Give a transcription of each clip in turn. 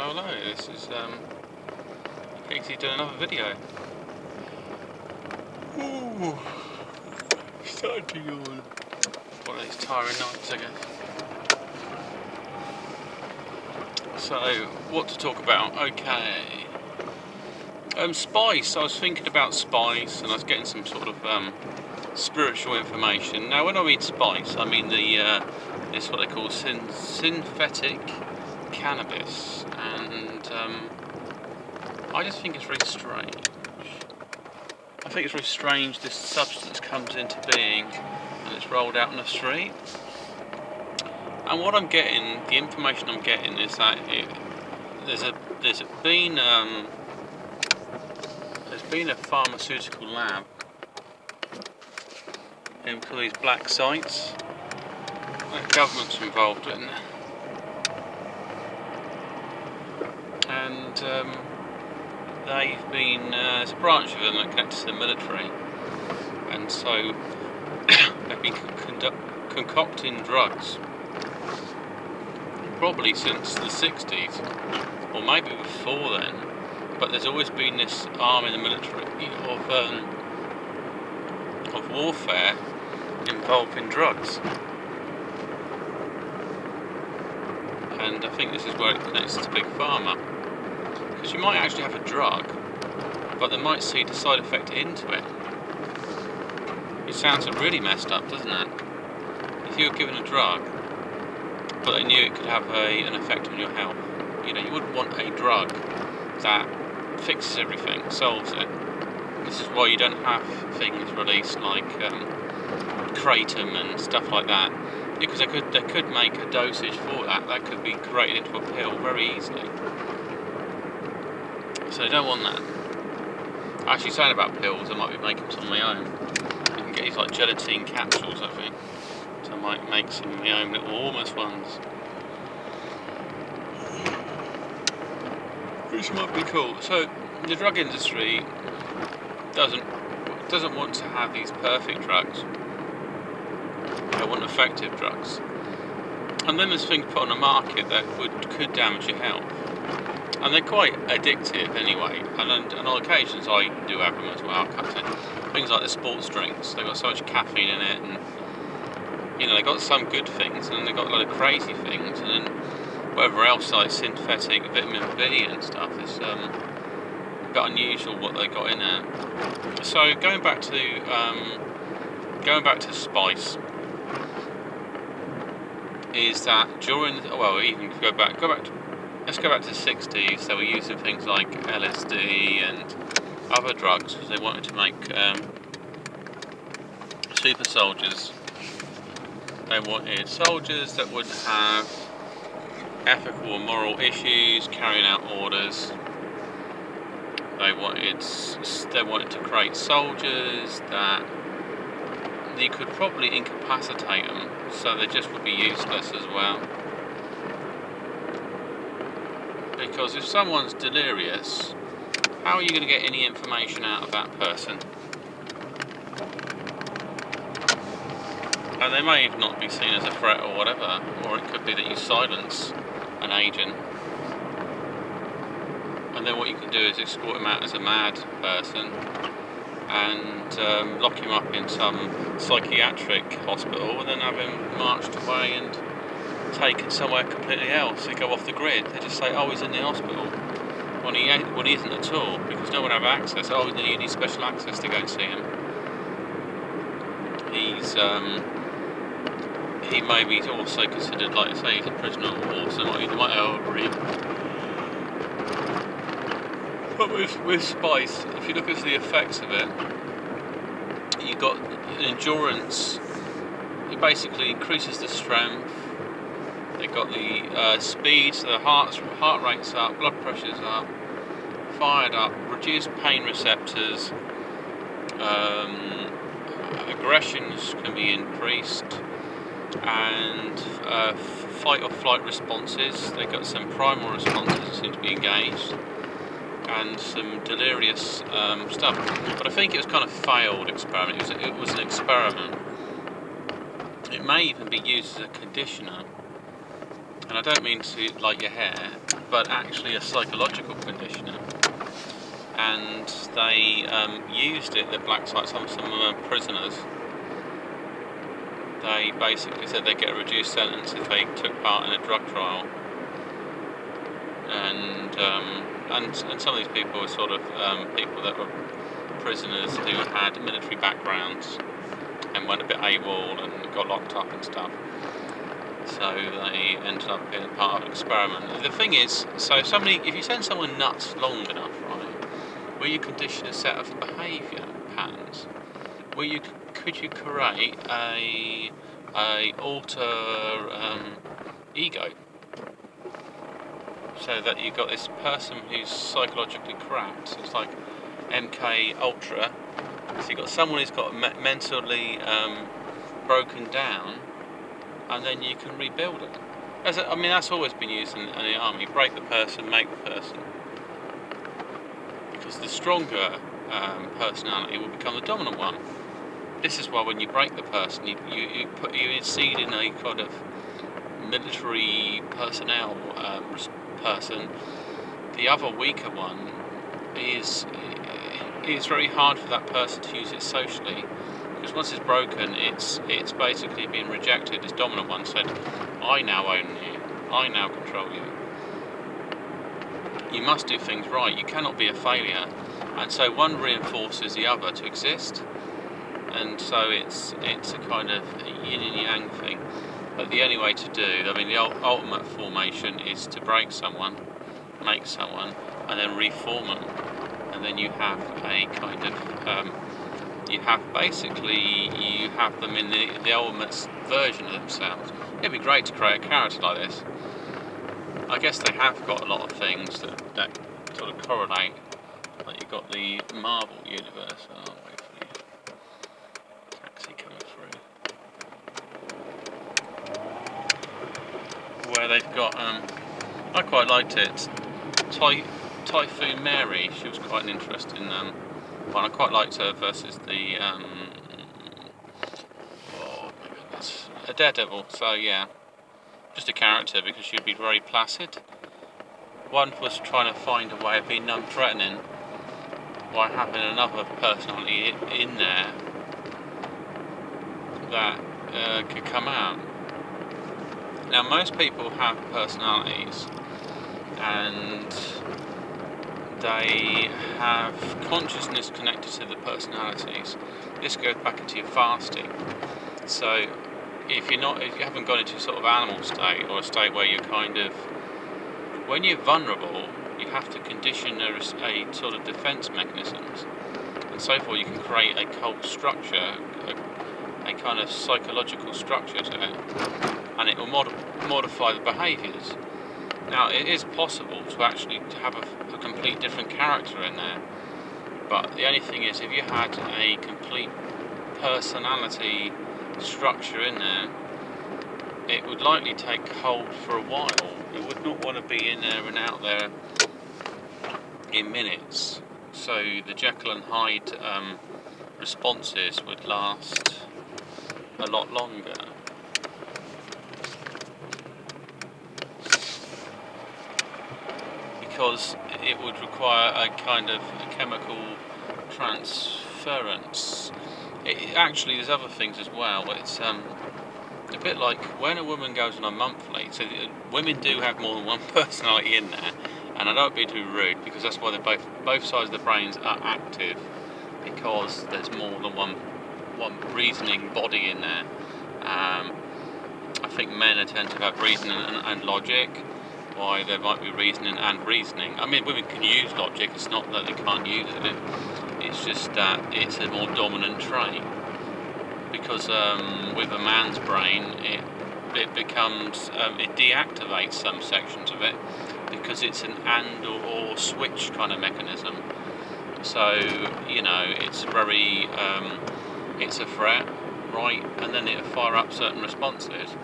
Hello, this is Pixie doing another video. Ooh, starting to yawn. One of these tiring nights, I guess. So, what to talk about? Okay. Spice. I was thinking about spice, and I was getting some sort of spiritual information. Now, when I mean spice, I mean it's what they call synthetic cannabis, and I just think it's very strange. I think it's very strange this substance comes into being and it's rolled out on the street. And what I'm getting, the information I'm getting, is that there's been a pharmaceutical lab in all these black sites that government's involved in, and they've been there's a branch of them that connects to the military, and so they've been concocting drugs probably since the 60s, or maybe before then. But there's always been this arm in the military of warfare involving drugs, and I think this is where it connects to Big Pharma, because you might actually have a drug, but they might see the side effect into it. It sounds really messed up, doesn't it? If you were given a drug, but they knew it could have an effect on your health, you wouldn't want a drug that fixes everything, solves it. This is why you don't have things released like kratom and stuff like that, because they could make a dosage for that could be created into a pill very easily. So you don't want that. Actually, saying about pills, I might be making some of my own. You can get these like gelatin capsules, I think. So I might make some of my own little almost ones, which might be cool. So the drug industry doesn't want to have these perfect drugs. They want effective drugs. And then there's things put on the market that could damage your health. And they're quite addictive anyway. And on occasions I do have them as well. Things like the sports drinks, they've got so much caffeine in it, and they got some good things, and then they got a lot of crazy things, and then whatever else like synthetic vitamin B and stuff is a bit unusual what they got in there. So going back to spice, is that let's go back to the 60s. They were using things like LSD and other drugs because they wanted to make super soldiers. They wanted soldiers that wouldn't have ethical or moral issues carrying out orders. They wanted to create soldiers that you could probably incapacitate them, so they just would be useless as well. Because if someone's delirious, how are you going to get any information out of that person? And they may even not be seen as a threat or whatever, or it could be that you silence an agent, and then what you can do is escort him out as a mad person and lock him up in some psychiatric hospital, and then have him marched away and taken somewhere completely else. They go off the grid. They just say, oh, he's in the hospital, when he isn't at all, because no one have access. Oh, you need special access to go and see him. He may be also considered, like say, he's a prisoner of war, so he might overeat. But with spice, if you look at the effects of it, you've got endurance. It basically increases the strength. They've got the speed, so the heart rate's up, blood pressure's up, fired up, reduced pain receptors, aggressions can be increased, and fight or flight responses. They've got some primal responses that seem to be engaged, and some delirious stuff. But I think it was kind of failed experiment. It was an experiment. It may even be used as a conditioner and I don't mean to light your hair, but actually a psychological conditioner. And they used it, the black site, some prisoners. They basically said they'd get a reduced sentence if they took part in a drug trial. And some of these people were sort of people that were prisoners who had military backgrounds and went a bit AWOL and got locked up and stuff. So they ended up being part of an experiment. The thing is, so if you send someone nuts long enough, right, where you condition a set of behaviour patterns, where could you create a alter ego, so that you've got this person who's psychologically cracked. So it's like MK Ultra. So you've got someone who's got mentally broken down, and then you can rebuild it. That's always been used in the army. Break the person, make the person. Because the stronger personality will become the dominant one. This is why when you break the person, you seed in a kind of military personnel person. The other weaker one is very hard for that person to use it socially, because once it's broken, it's basically being rejected. This dominant one said, I now own you, I now control you. You must do things right, you cannot be a failure. And so one reinforces the other to exist, and so it's a kind of yin and yang thing. But the only way to do, the ultimate formation is to break someone, make someone, and then reform them. And then you have a kind of, you have them in the ultimate version of themselves. It'd be great to create a character like this. I guess they have got a lot of things that sort of correlate. Like you've got the Marvel universe. Oh, wait for the taxi coming through. Where they've got, I quite liked it. Typhoon Mary, she was quite an interesting one. I quite liked her versus the a Daredevil. So yeah, just a character, because she'd be very placid. One was trying to find a way of being non-threatening by having another personality in there that could come out. Now, most people have personalities, and they have consciousness connected to the personalities. This goes back into your fasting. So if you haven't gone into a sort of animal state, or a state where you're kind of, when you're vulnerable, you have to condition a sort of defense mechanisms, and so forth. You can create a cult structure, a kind of psychological structure to it, and it will modify the behaviours. Now, it is possible to actually have a complete different character in there, but the only thing is, if you had a complete personality structure in there, it would likely take hold for a while. You would not want to be in there and out there in minutes. So the Jekyll and Hyde responses would last a lot longer. Because it would require a kind of chemical transference. Actually, there's other things as well. It's a bit like when a woman goes on a monthly. So women do have more than one personality in there, and I don't be too rude, because that's why both sides of the brains are active, because there's more than one reasoning body in there. I think men tend to have reasoning and logic, why there might be reasoning and reasoning. Women can use logic, it's not that they can't use it, it's just that it's a more dominant trait. Because with a man's brain, it becomes, it deactivates some sections of it, because it's an and or switch kind of mechanism. So, it's very, it's a threat, right, and then it'll fire up certain responses.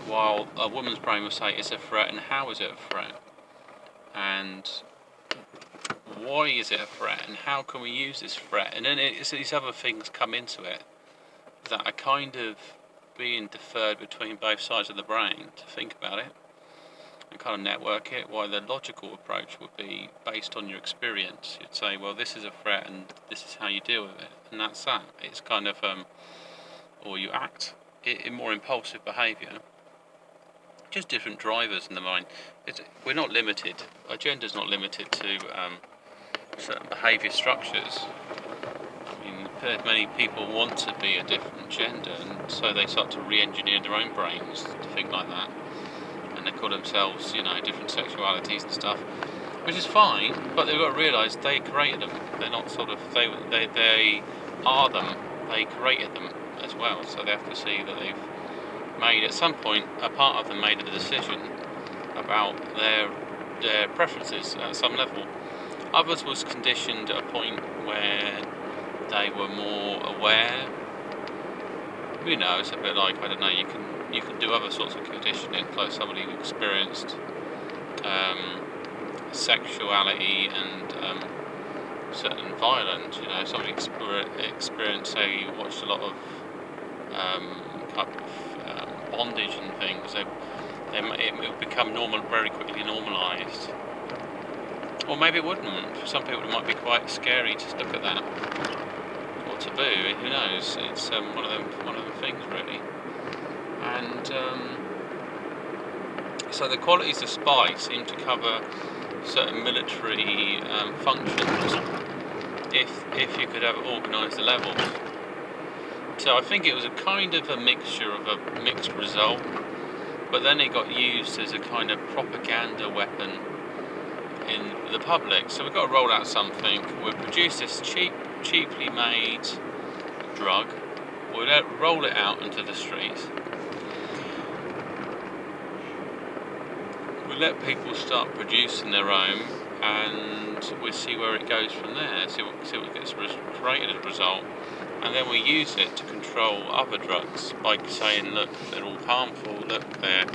While a woman's brain will say it's a threat, and how is it a threat? And why is it a threat, and how can we use this threat? And then these other things come into it that are kind of being deferred between both sides of the brain to think about it and kind of network it, while the logical approach would be based on your experience. You'd say, well, this is a threat and this is how you deal with it, and that's that. It's kind of, or you act in more impulsive behaviour. Just different drivers in the mind. We're not limited. Our gender's not limited to certain behaviour structures. I mean, many people want to be a different gender, and so they start to re-engineer their own brains to think like that. And they call themselves, different sexualities and stuff, which is fine, but they've got to realise they created them. They're not sort of, they are them, they created them as well, so they have to see that they've made, at some point, a part of them made a decision about their preferences at some level. Others was conditioned at a point where they were more aware. It's a bit like, I don't know, you can do other sorts of conditioning, like somebody who experienced sexuality and certain violence. Somebody experienced, say, you watched a lot of bondage and things. It would become normal, very quickly normalised. Or maybe it wouldn't. For some people, it might be quite scary to look at that, or taboo. Who knows? It's one of them things, really. And so the qualities of spy seem to cover certain military functions if you could have organised the levels. So I think it was a kind of a mixture of a mixed result, but then it got used as a kind of propaganda weapon in the public. So we've got to roll out something. We'll produce this cheaply made drug. We'll roll it out into the streets. We'll let people start producing their own, and we'll see where it goes from there. See what gets created as a result. And then we use it to control other drugs by saying, look, they're all harmful, look, they're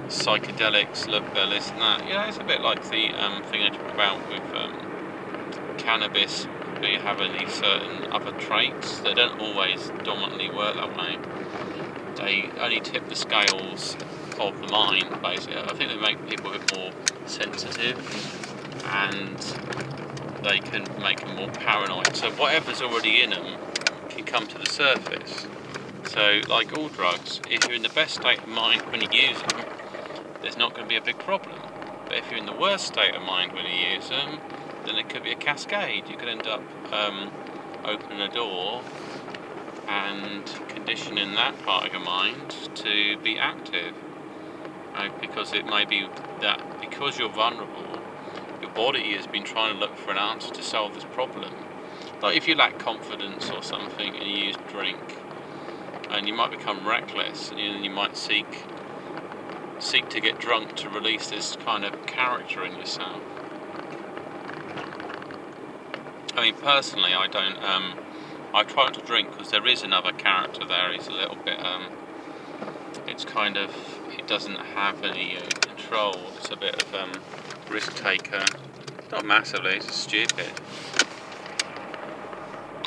psychedelics, look, they're this and that. It's a bit like the thing I talked about with cannabis. You have these certain other traits. They don't always dominantly work that way. They only tip the scales of the mind, basically. I think they make people a bit more sensitive, and they can make them more paranoid. So whatever's already in them can come to the surface. So, like all drugs, if you're in the best state of mind when you use them, there's not going to be a big problem. But if you're in the worst state of mind when you use them, then it could be a cascade. You could end up opening a door and conditioning that part of your mind to be active. Because it may be that because you're vulnerable, your body has been trying to look for an answer to solve this problem. Like if you lack confidence or something and you use drink, and you might become reckless, and you might seek to get drunk to release this kind of character in yourself. I mean, personally, I don't. I try not to drink because there is another character there. He's a little bit. It's kind of. It doesn't have any control. It's a bit of risk taker. Not massively. It's stupid,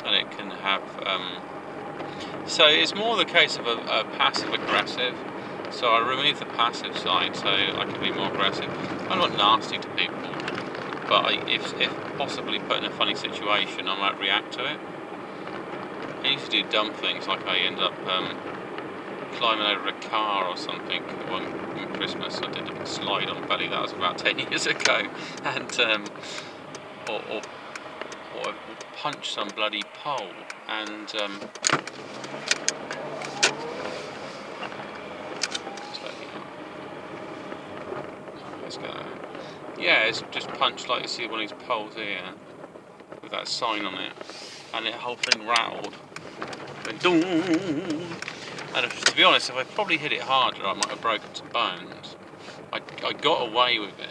and it can have. So it's more the case of a passive aggressive. So I remove the passive side, so I can be more aggressive. I'm not nasty to people, but if possibly put in a funny situation, I might react to it. I used to do dumb things, like I ended up climbing over a car or something. One Christmas I did a slide on belly. That was about 10 years ago, and or punch some bloody pole, and it's just punched like you see one of these poles here with that sign on it, and the whole thing rattled. Went doom. And to be honest, if I probably hit it harder, I might have broken some bones. I got away with it.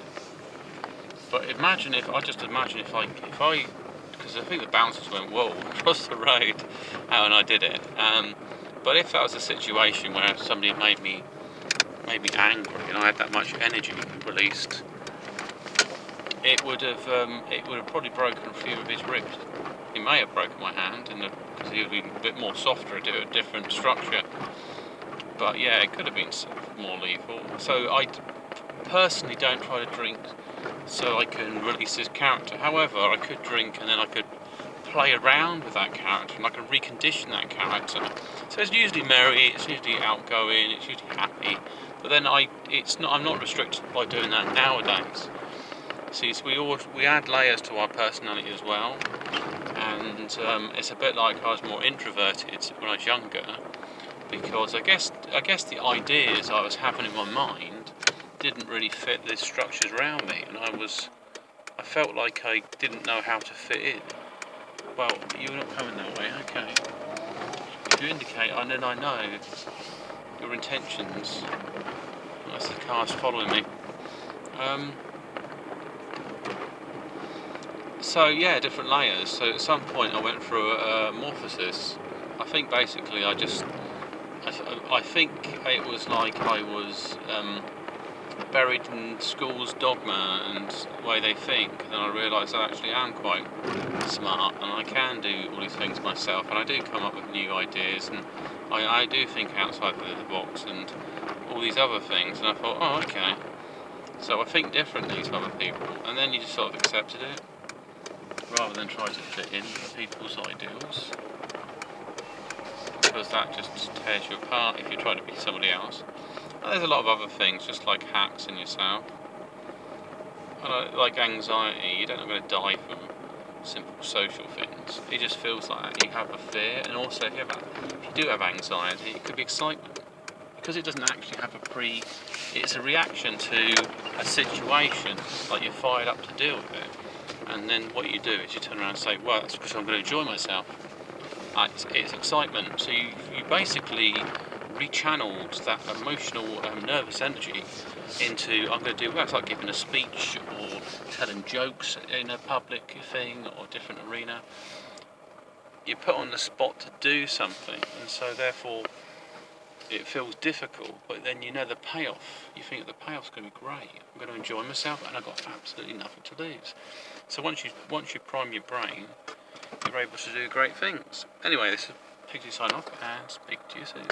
But imagine if I, because I think the bouncers went whoa across the road, and I did it. But if that was a situation where somebody made me angry and I had that much energy released, it would have probably broken a few of his ribs. He may have broken my hand, because he would be a bit more softer, a different structure. But yeah, it could have been more lethal. So I personally don't try to drink so I can release this character. However, I could drink and then I could play around with that character and I can recondition that character. So it's usually merry, it's usually outgoing, it's usually happy. But then I'm not restricted by doing that nowadays. See, so we add layers to our personality as well, and it's a bit like I was more introverted when I was younger, because I guess the ideas I was having in my mind didn't really fit the structures around me, and I felt like I didn't know how to fit in. Well, you're not coming that way, okay. If you indicate, and then I know your intentions. That's the car's following me. So yeah, different layers. So at some point I went through a morphosis. I think basically I think it was like I was buried in school's dogma and the way they think, and then I realised I actually am quite smart and I can do all these things myself, and I do come up with new ideas, and I do think outside the box and all these other things, and I thought, oh okay, so I think differently to other people, and then you just sort of accepted it rather than try to fit in people's ideals, because that just tears you apart if you try to be somebody else. And there's a lot of other things, just like hacks in yourself. Like anxiety, you don't going to die from simple social things. It just feels like that. You have a fear, and also if you do have anxiety, it could be excitement, because it doesn't actually have it's a reaction to a situation, like you're fired up to deal with it. And then what you do is you turn around and say, well, that's because I'm going to enjoy myself. It's excitement. So you basically rechanneled that emotional, nervous energy into, I'm going to do well. It's like giving a speech or telling jokes in a public thing or different arena. You're put on the spot to do something, and so therefore it feels difficult, but then you know the payoff. You think the payoff's going to be great. I'm going to enjoy myself, and I've got absolutely nothing to lose. So once you prime your brain, you're able to do great things. Anyway, this is Pixie sign off, and speak to you soon.